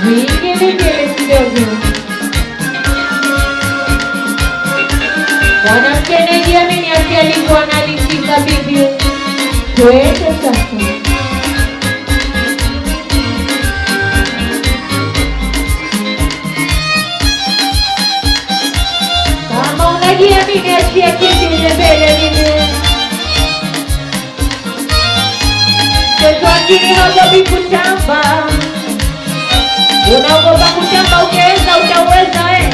Vigelegele kidogo. Mwanamke anayejiamini alikuwa analishika bibi. Twende sasa. Kama unajiamini achia kiti mbele bibi. Twendeni hapo kutamba. Unaogopa kutamba ukiweza utaweza wewe.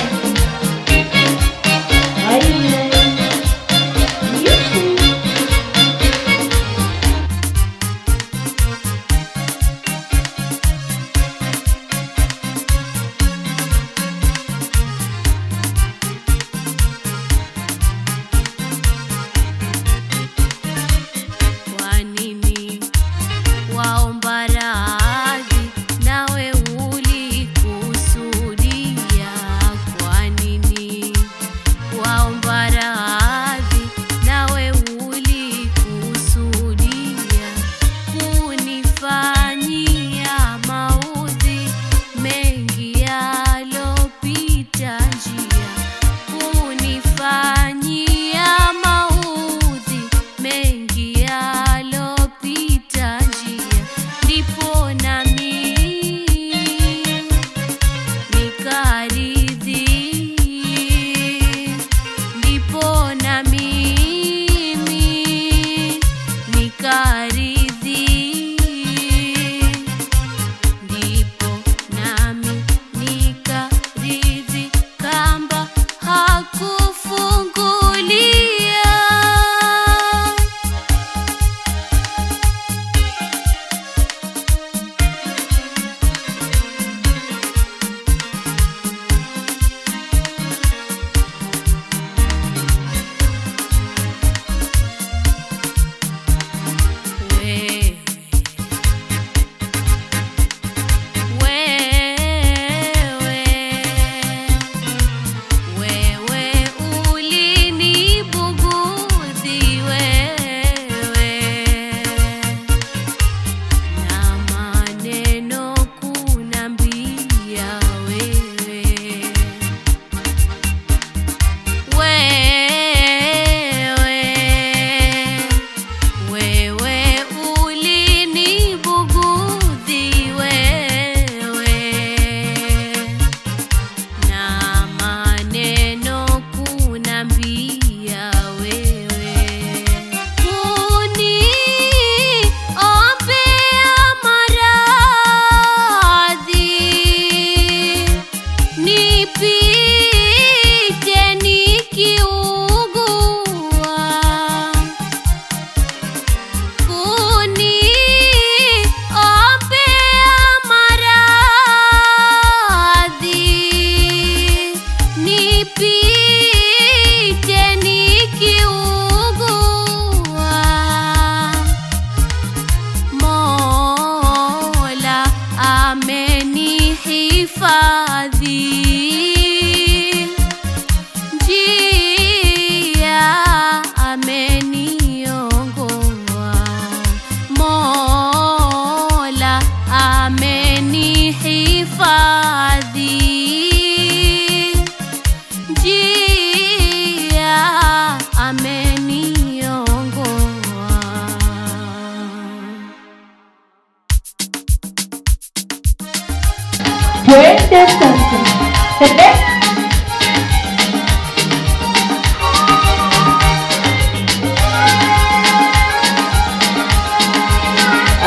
Twende sasa.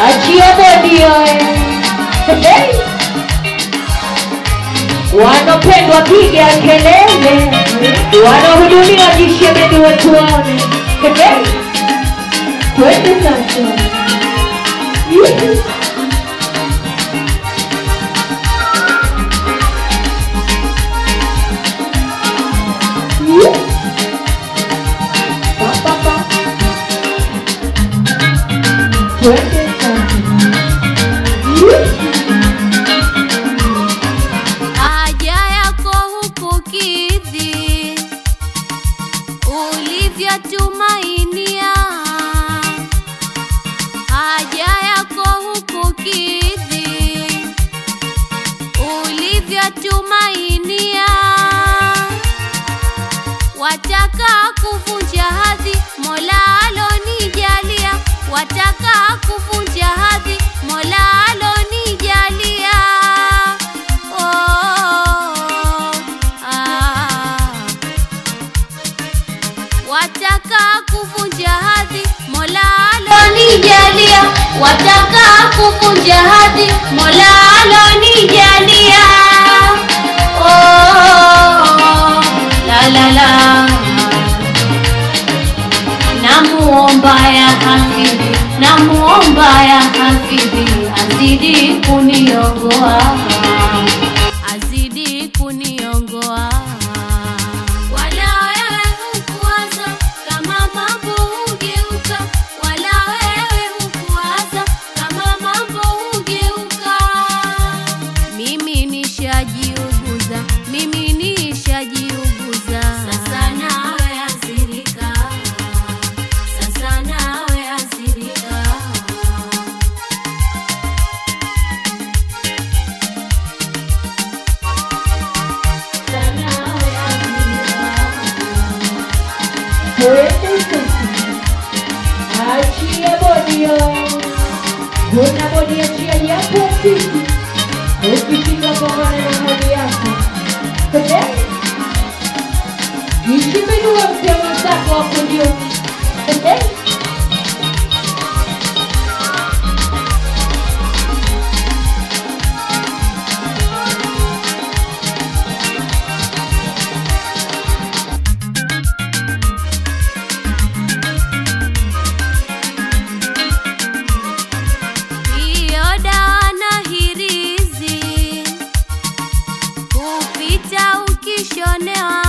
Achia bodi yoe. Wanapendwa piga kelele. Wanahudumiwa jishemeni watu waone. Twende sasa. Haja yako hukukidhi ulivyotumainia. wataka kuvunja hadhi, Mola alonijalia. Wataka kuvunja hadhi, Mola alonijalia. Oh, la la la. Namuomba ya hafidhi, namuomba ya hafidhi, azidi kuniongoa, azidi kuniongoa. Wala wewe hukuwaza kama mambo hugeuka, wala wewe hukuwaza kama mambo hugeuka. Mimi nishajiuguza, mimi nishajiuguza. Sasa nawe asirika, sasa nawe asirika. Achia bodio, una bodia chia yapo sisi, ukifika kwa maneno hadi yako. Nishipenua mtema zako hapo ndio. Ukishonewa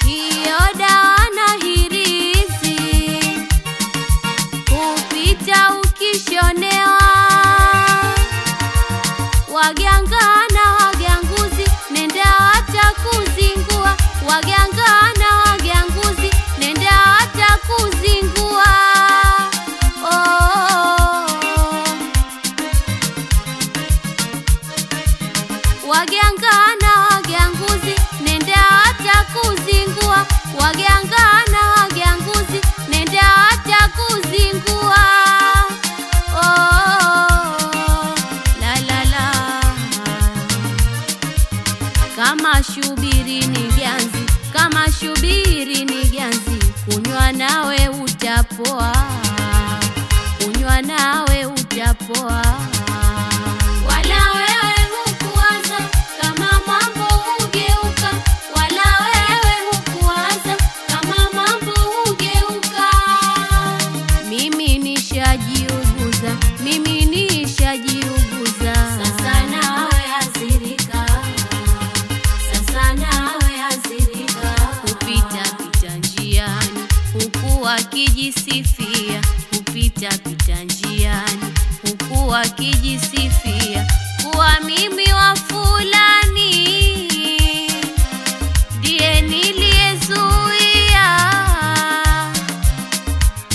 hiyo dawa na hirizi, kupita ukishonewa. Waganga na waganguzi nenda hata kuzingua, waganga na waganguzi nenda hata kuzingua. Waganga na waganguzi nenda hata kuzingua, waganga na waganguzi nenda hata kuzingua. La la la. Kama shubiri ni ganzi, kama shubiri ni ganzi, kunywa nawe utapoa, kunywa nawe utapoa. Wala wewe hukuwaza kama mambo hugeuka, wala wewe hukuwaza kama mambo hugeuka. Mimi nishajiuguza, mimi nishajiuguza. Sasa nawe asirika, sasa nawe asirika. Kupita pita njiani huku akijisifia, kupita pita njiani huku akijisifia kuwa mimi wa fulani ndiye niliyezuia,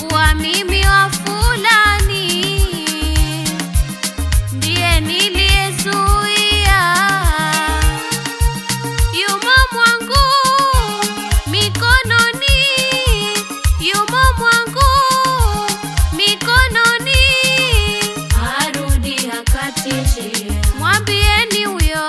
kuwa mimi wa fulani ndiye niliyezuia. Yumo mwangu mikononi, yumo mwangu mikononi, arudi hakati njia. Mwambieni huyo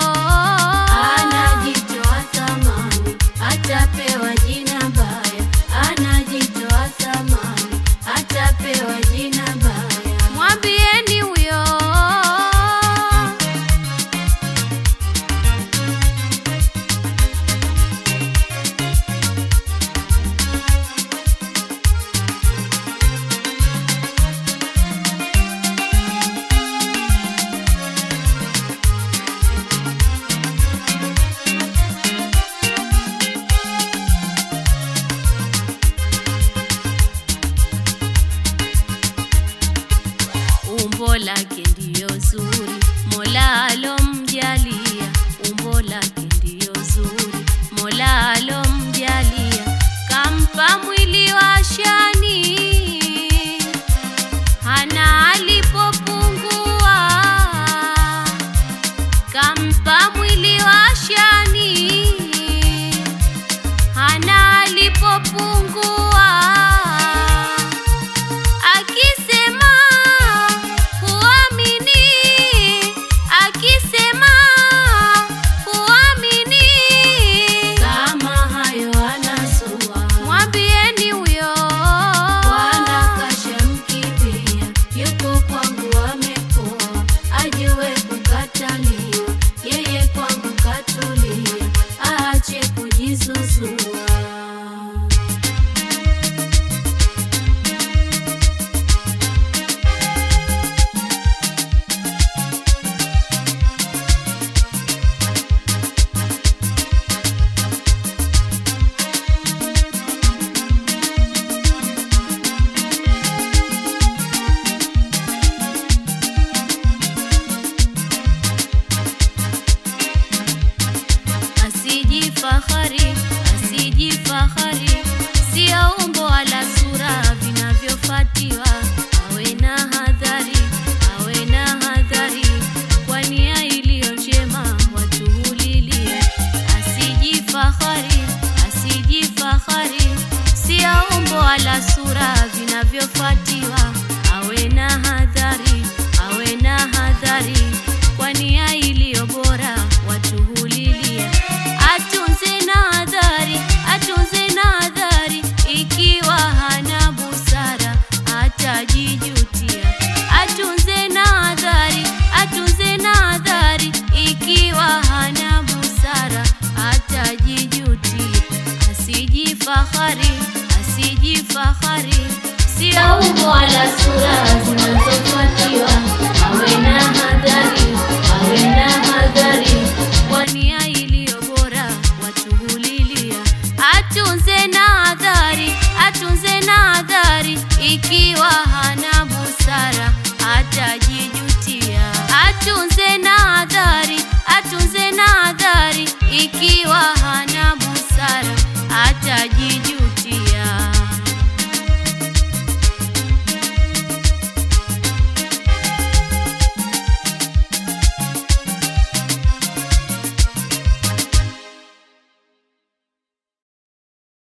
anajitoa thamani, atapewa jina baya, anajitoa thamani, atapewa jina baya. Mwambieni huyo. Umbo lake ndiyo zuri, Mola alomjalia. Umbo lake ndiyo zuri, Mola alomjalia. Kampa mwili wa shani, hana alipopungua. Kampa mwili wa shani, hana alipopungua. Akisema huamini, akisema huamini, kama hayo anaso fahari, si ya umbo wala sura vinavyofuatiwa. Awe na hadhari, awe na hadhari, kwa nia iliyo bora watu hulilia. Atunze na hadhari, atunze na hadhari, ikiwa hana busara atajijutia. Atunze na hadhari, atunze na hadhari, ikiwa hana busara atajijutia. Asijifahari, asijifahari, si ya umbo wala sura zinazofuatiwa. Awe na hadhari, awe na hadhari, kwa nia iliyo bora watu hulilia. Atunze na hadhari, atunze na hadhari, ikiwa hana busara atajijutia. Atunze na hadhari, atunze na hadhari, ikiwa hana busara atajijutia.